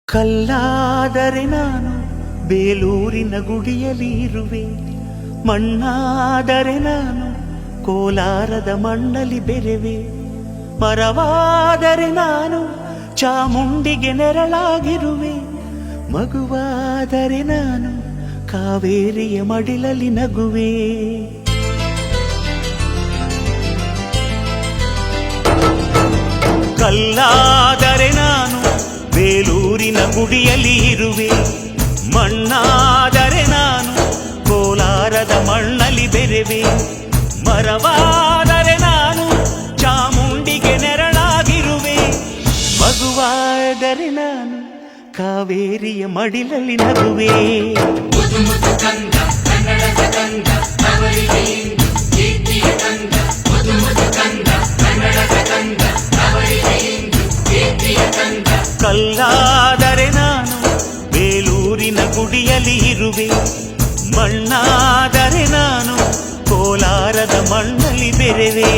ಕಲ್ಲಾದರೆ ನಾನು ಬೇಲೂರಿನ ಗುಡಿಯಲ್ಲಿ ಇರುವೆ, ಮಣ್ಣಾದರೆ ನಾನು ಕೋಲಾರದ ಮಣ್ಣಲ್ಲಿ ಬೆರೆವೆ, ಮರವಾದರೆ ನಾನು ಚಾಮುಂಡಿಗೆ ನೆರಳಾಗಿರುವೆ, ಮಗುವಾದರೆ ನಾನು ಕಾವೇರಿಯ ಮಡಿಲಲ್ಲಿ ನಗುವೆ. ಕಲ್ಲಾದರೆ ನಾನು ಬೇಲೂರಿನ ಗುಡಿಯಲ್ಲಿ ಇರುವೆ, ಮಣ್ಣಾದರೆ ನಾನು ಕೋಲಾರದ ಮಣ್ಣಲ್ಲಿ ಬೆರೆವೆ, ಮರವಾದರೆ ನಾನು ಚಾಮುಂಡಿಗೆ ನೆರಳಾಗಿರುವೆ, ಮಗುವಾದರೆ ನಾನು ಕಾವೇರಿಯ ಮಡಿಲಲ್ಲಿ ನಗುವೆ. ಕಲ್ಲಾದರೆ ನಾನು ಬೇಲೂರಿನ ಗುಡಿಯಲ್ಲಿ ಇರುವೆ, ಮಣ್ಣಾದರೆ ನಾನು ಕೋಲಾರದ ಮಣ್ಣಲ್ಲಿ ಬೆರೆವೆ.